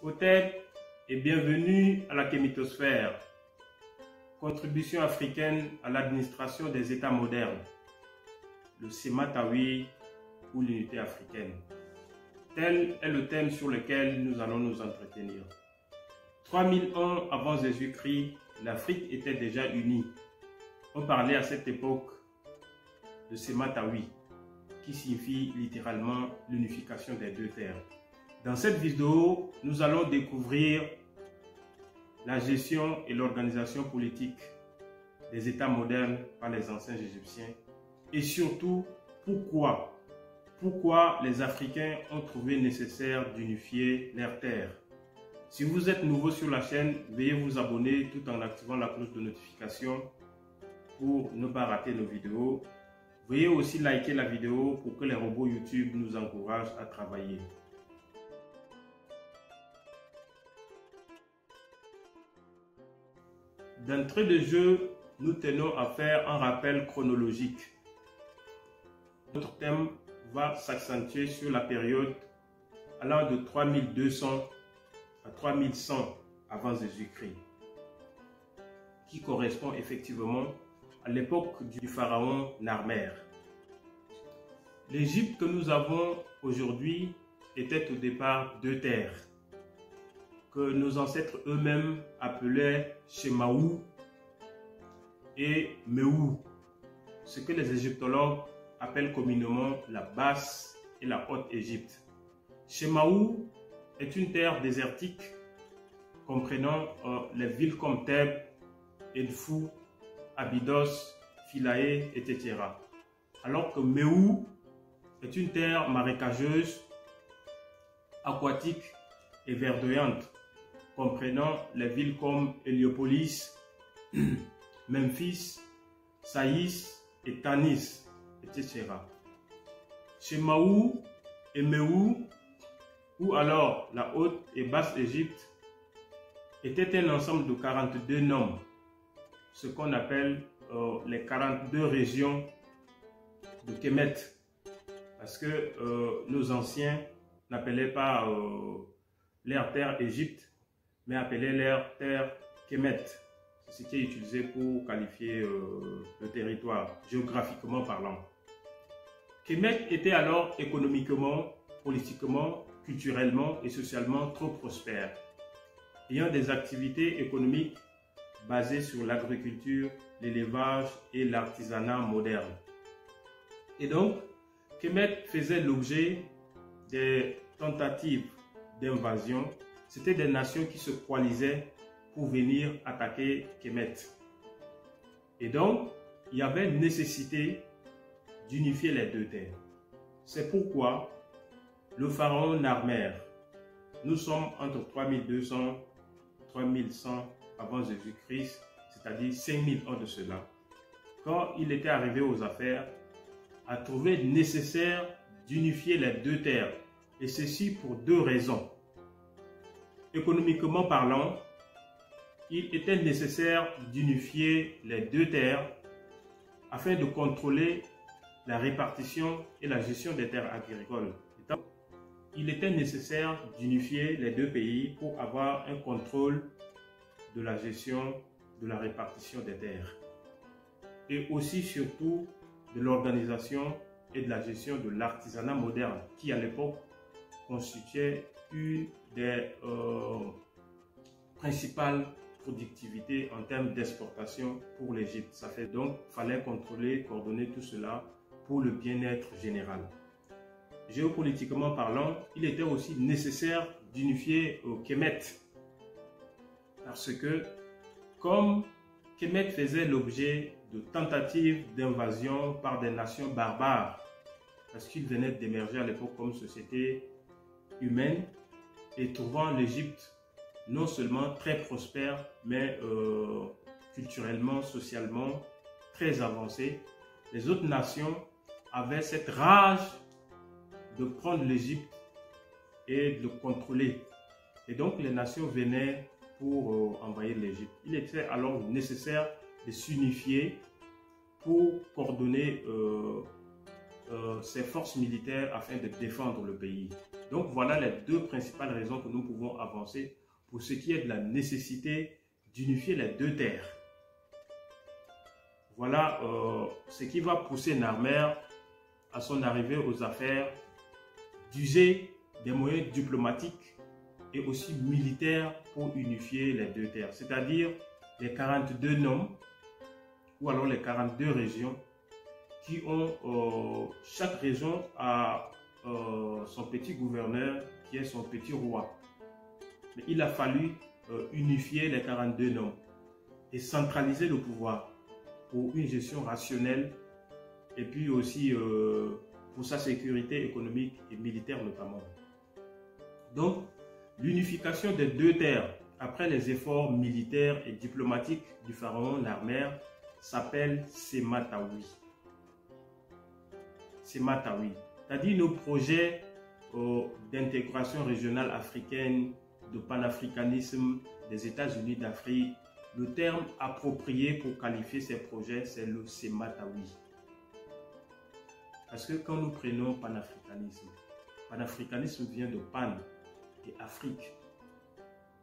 Hotep et bienvenue à la Kémitosphère, contribution africaine à l'administration des États modernes, le Sematawi ou l'unité africaine. Tel est le thème sur lequel nous allons nous entretenir. 3000 ans avant Jésus-Christ, l'Afrique était déjà unie. On parlait à cette époque de Sematawi, qui signifie littéralement l'unification des deux terres. Dans cette vidéo, nous allons découvrir la gestion et l'organisation politique des États modernes par les anciens Égyptiens et surtout pourquoi les Africains ont trouvé nécessaire d'unifier leurs terres. Si vous êtes nouveau sur la chaîne, veuillez vous abonner tout en activant la cloche de notification pour ne pas rater nos vidéos. Veuillez aussi liker la vidéo pour que les robots YouTube nous encouragent à travailler. D'entrée de jeu, nous tenons à faire un rappel chronologique. Notre thème va s'accentuer sur la période allant de 3200 à 3100 avant Jésus-Christ, qui correspond effectivement à l'époque du pharaon Narmer. L'Égypte que nous avons aujourd'hui était au départ deux terres, que nos ancêtres eux-mêmes appelaient Shemaou et Méou, ce que les égyptologues appellent communément la Basse et la Haute Égypte. Shemaou est une terre désertique comprenant les villes comme Thèbes, Edfou, Abydos, Philae, etc. Alors que Méou est une terre marécageuse, aquatique et verdoyante, comprenant les villes comme Héliopolis, Memphis, Saïs et Tanis, etc. Shemaou et Méou, ou alors la Haute et Basse Égypte, était un ensemble de 42 noms, ce qu'on appelle les 42 régions de Kemet, parce que nos anciens n'appelaient pas leur terre Égypte, mais appelaient leur terre Kemet. C'est ce qui est utilisé pour qualifier le territoire, géographiquement parlant. Kemet était alors économiquement, politiquement, culturellement et socialement trop prospère, ayant des activités économiques basées sur l'agriculture, l'élevage et l'artisanat moderne. Et donc, Kemet faisait l'objet des tentatives d'invasion. C'était des nations qui se coalisaient pour venir attaquer Kemet. Et donc, il y avait nécessité d'unifier les deux terres. C'est pourquoi le pharaon Narmer, nous sommes entre 3200 et 3100 avant Jésus-Christ, c'est-à-dire 5000 ans de cela, quand il était arrivé aux affaires, a trouvé nécessaire d'unifier les deux terres, et ceci pour deux raisons. Économiquement parlant, il était nécessaire d'unifier les deux terres afin de contrôler la répartition et la gestion des terres agricoles. Il était nécessaire d'unifier les deux pays pour avoir un contrôle de la gestion, de la répartition des terres. Et aussi surtout de l'organisation et de la gestion de l'artisanat moderne qui à l'époque constituait une des principales productivités en termes d'exportation pour l'Égypte. Ça fait donc fallait contrôler, coordonner tout cela pour le bien-être général. Géopolitiquement parlant, il était aussi nécessaire d'unifier Kemet parce que comme Kemet faisait l'objet de tentatives d'invasion par des nations barbares, parce qu'il venait d'émerger à l'époque comme société humaine et trouvant l'Égypte non seulement très prospère, mais culturellement, socialement très avancée, les autres nations avaient cette rage de prendre l'Égypte et de le contrôler. Et donc les nations venaient pour envahir l'Égypte. Il était alors nécessaire de s'unifier pour coordonner ses forces militaires afin de défendre le pays. Donc voilà les deux principales raisons que nous pouvons avancer pour ce qui est de la nécessité d'unifier les deux terres. Voilà ce qui va pousser Narmer à son arrivée aux affaires d'user des moyens diplomatiques et aussi militaires pour unifier les deux terres, c'est-à-dire les 42 noms ou alors les 42 régions qui ont, chaque région a son petit gouverneur qui est son petit roi. Mais il a fallu unifier les 42 noms et centraliser le pouvoir pour une gestion rationnelle et puis aussi pour sa sécurité économique et militaire notamment. Donc, l'unification des deux terres après les efforts militaires et diplomatiques du pharaon Narmer s'appelle Sematawi. Sematawi, c'est-à-dire nos projets d'intégration régionale africaine, de panafricanisme des États-Unis d'Afrique. Le terme approprié pour qualifier ces projets, c'est le Sematawi. Parce que quand nous prenons panafricanisme, panafricanisme vient de Pan et Afrique.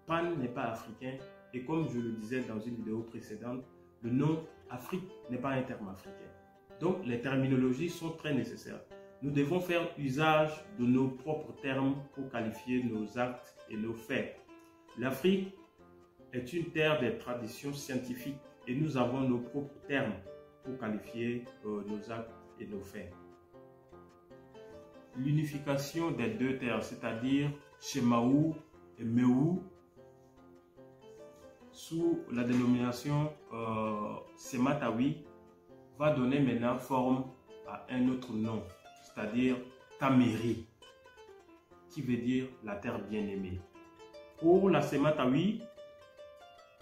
Pan n'est pas africain et comme je le disais dans une vidéo précédente, le nom Afrique n'est pas un terme africain. Donc les terminologies sont très nécessaires. Nous devons faire usage de nos propres termes pour qualifier nos actes et nos faits. L'Afrique est une terre des traditions scientifiques et nous avons nos propres termes pour qualifier nos actes et nos faits. L'unification des deux terres, c'est-à-dire Shemaou et Meou, sous la dénomination Sematawi, va donner maintenant forme à un autre nom, c'est-à-dire Tameri, qui veut dire la terre bien-aimée. Pour la Sematawi,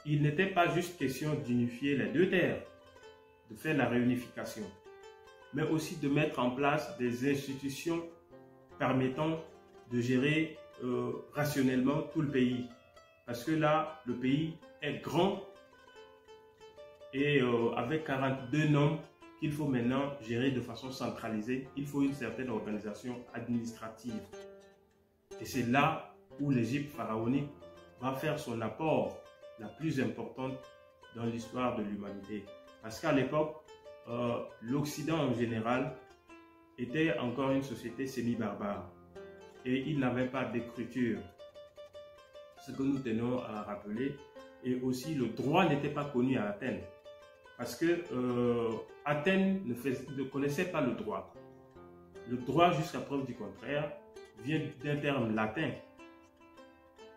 il n'était pas juste question d'unifier les deux terres, de faire la réunification, mais aussi de mettre en place des institutions permettant de gérer rationnellement tout le pays. Parce que là, le pays est grand et avec 42 noms qu'il faut maintenant gérer de façon centralisée, il faut une certaine organisation administrative. Et c'est là où l'Égypte pharaonique va faire son apport la plus importante dans l'histoire de l'humanité. Parce qu'à l'époque, l'Occident en général était encore une société semi-barbare et il n'avait pas d'écriture. Ce que nous tenons à rappeler. Et aussi, le droit n'était pas connu à Athènes. Parce que Athènes ne connaissait pas le droit. Le droit, jusqu'à preuve du contraire, vient d'un terme latin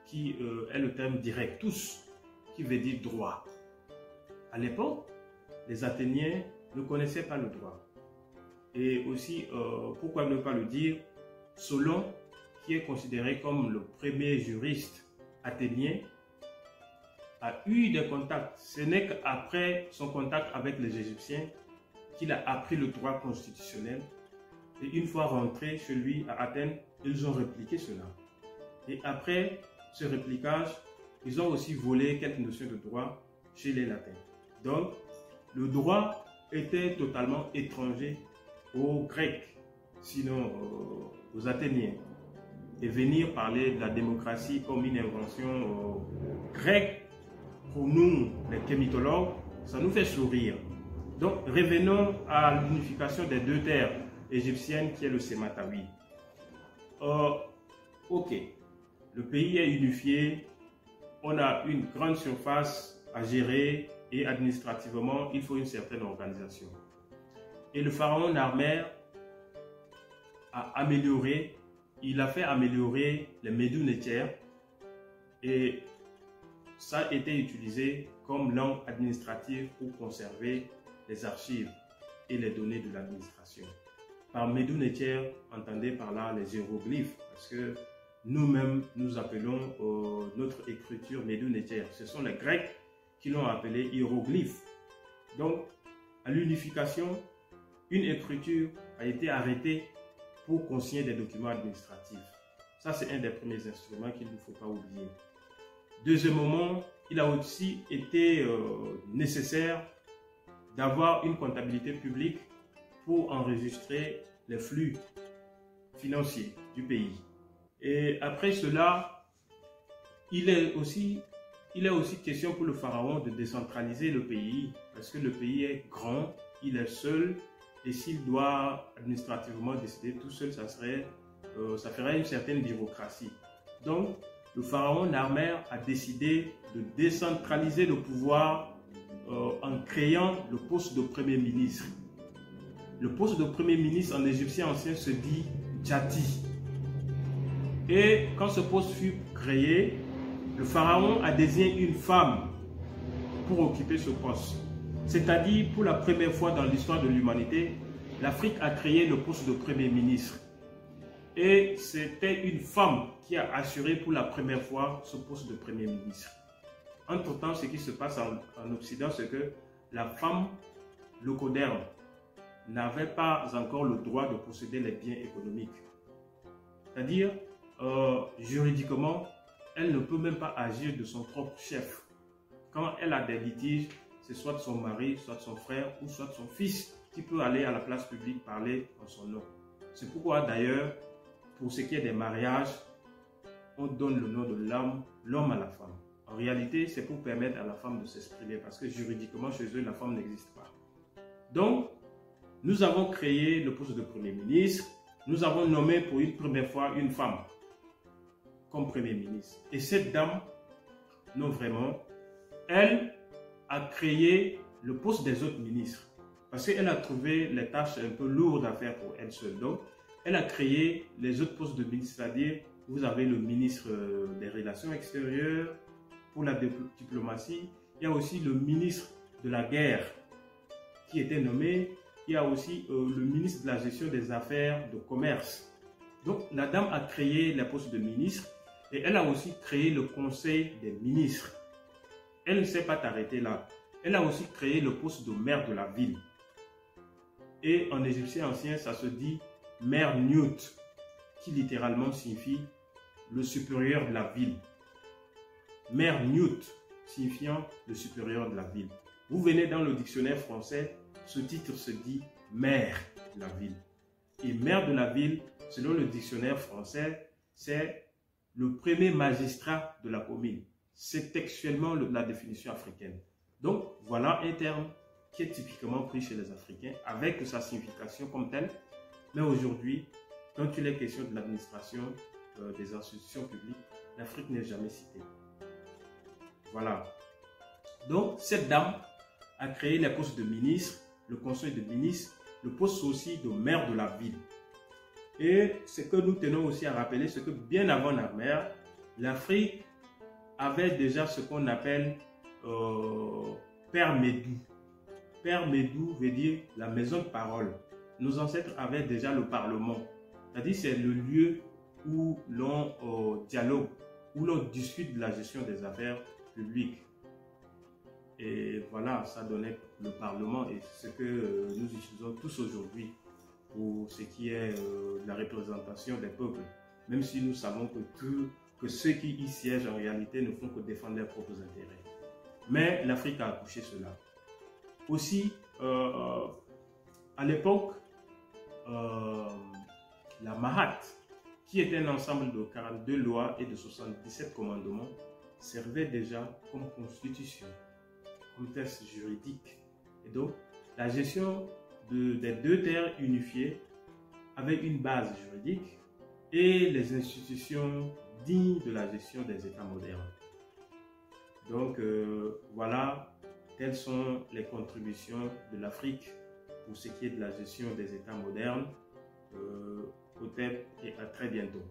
qui est le terme directus, qui veut dire droit. À l'époque, les Athéniens ne connaissaient pas le droit. Et aussi, pourquoi ne pas le dire, Solon, qui est considéré comme le premier juriste athénien, a eu des contacts. Ce n'est qu'après son contact avec les Égyptiens qu'il a appris le droit constitutionnel. Et une fois rentré chez lui à Athènes, ils ont répliqué cela. Et après ce répliquage, ils ont aussi volé quelques notions de droit chez les Latins. Donc, le droit était totalement étranger aux Grecs, sinon aux Athéniens. Et venir parler de la démocratie comme une invention grecque, pour nous, les kémitologues, ça nous fait sourire. Donc, revenons à l'unification des deux terres égyptiennes qui est le Sematawi. Ok, le pays est unifié, on a une grande surface à gérer et administrativement, il faut une certaine organisation. Et le pharaon Narmer a amélioré, il a fait améliorer les Médou-Nétières et ça a été utilisé comme langue administrative pour conserver les archives et les données de l'administration. Par Médou-Nétières, entendez par là les hiéroglyphes, parce que nous-mêmes, nous appelons notre écriture Médou-Nétière. Ce sont les Grecs qui l'ont appelé hiéroglyphe. Donc, à l'unification, une écriture a été arrêtée pour consigner des documents administratifs. Ça, c'est un des premiers instruments qu'il ne faut pas oublier. Deuxièmement, il a aussi été nécessaire d'avoir une comptabilité publique pour enregistrer les flux financiers du pays. Et après cela, il est aussi question pour le pharaon de décentraliser le pays, parce que le pays est grand, il est seul, et s'il doit administrativement décider tout seul, ça ferait une certaine bureaucratie. Donc, le pharaon Narmer a décidé de décentraliser le pouvoir en créant le poste de Premier ministre. Le poste de Premier ministre en égyptien ancien se dit Djati. Et quand ce poste fut créé, le pharaon a désigné une femme pour occuper ce poste. C'est-à-dire, pour la première fois dans l'histoire de l'humanité, l'Afrique a créé le poste de Premier ministre. Et c'était une femme qui a assuré pour la première fois ce poste de Premier ministre. Entre-temps, ce qui se passe en Occident, c'est que la femme locoderne n'avait pas encore le droit de posséder les biens économiques. C'est-à-dire, juridiquement, elle ne peut même pas agir de son propre chef. Quand elle a des litiges, c'est soit son mari, soit son frère ou soit son fils qui peut aller à la place publique parler en son nom. C'est pourquoi d'ailleurs, pour ce qui est des mariages, on donne le nom de l'homme à la femme. En réalité, c'est pour permettre à la femme de s'exprimer parce que juridiquement, chez eux, la femme n'existe pas. Donc, nous avons créé le poste de Premier ministre. Nous avons nommé pour une première fois une femme comme Premier ministre. Et cette dame, non vraiment, elle a créé le poste des autres ministres. Parce qu'elle a trouvé les tâches un peu lourdes à faire pour elle seule. Donc, elle a créé les autres postes de ministre, c'est-à-dire vous avez le ministre des Relations extérieures, pour la diplomatie. Il y a aussi le ministre de la guerre qui était nommé. Il y a aussi le ministre de la gestion des affaires de commerce. Donc, la dame a créé les postes de ministre et elle a aussi créé le conseil des ministres. Elle ne s'est pas arrêtée là. Elle a aussi créé le poste de maire de la ville. Et en égyptien ancien, ça se dit maire Newt, qui littéralement signifie le supérieur de la ville. Maire Newt, signifiant le supérieur de la ville. Vous venez dans le dictionnaire français, ce titre se dit maire de la ville. Et maire de la ville, selon le dictionnaire français, c'est le premier magistrat de la commune. C'est textuellement la définition africaine. Donc, voilà un terme qui est typiquement pris chez les Africains avec sa signification comme telle. Mais aujourd'hui, quand il est question de l'administration des institutions publiques, l'Afrique n'est jamais citée. Voilà. Donc, cette dame a créé les postes de ministre, le conseil de ministre, le poste aussi de maire de la ville. Et ce que nous tenons aussi à rappeler, c'est que bien avant Narmer, l'Afrique avait déjà ce qu'on appelle Père Médou. Père Médou veut dire la maison de parole. Nos ancêtres avaient déjà le Parlement. C'est-à-dire c'est le lieu où l'on dialogue, où l'on discute de la gestion des affaires publiques. Et voilà, ça donnait le Parlement et ce que nous utilisons tous aujourd'hui pour ce qui est de la représentation des peuples. Même si nous savons que ceux qui y siègent en réalité ne font que défendre leurs propres intérêts. Mais l'Afrique a accouché cela. Aussi, à l'époque, la Mahat, qui était un ensemble de 42 lois et de 77 commandements, servait déjà comme constitution, comme texte juridique. Et donc, la gestion des deux terres unifiées avec une base juridique et les institutions dignes de la gestion des États modernes. Donc, voilà quelles sont les contributions de l'Afrique pour ce qui est de la gestion des États modernes. Peut-être et à très bientôt.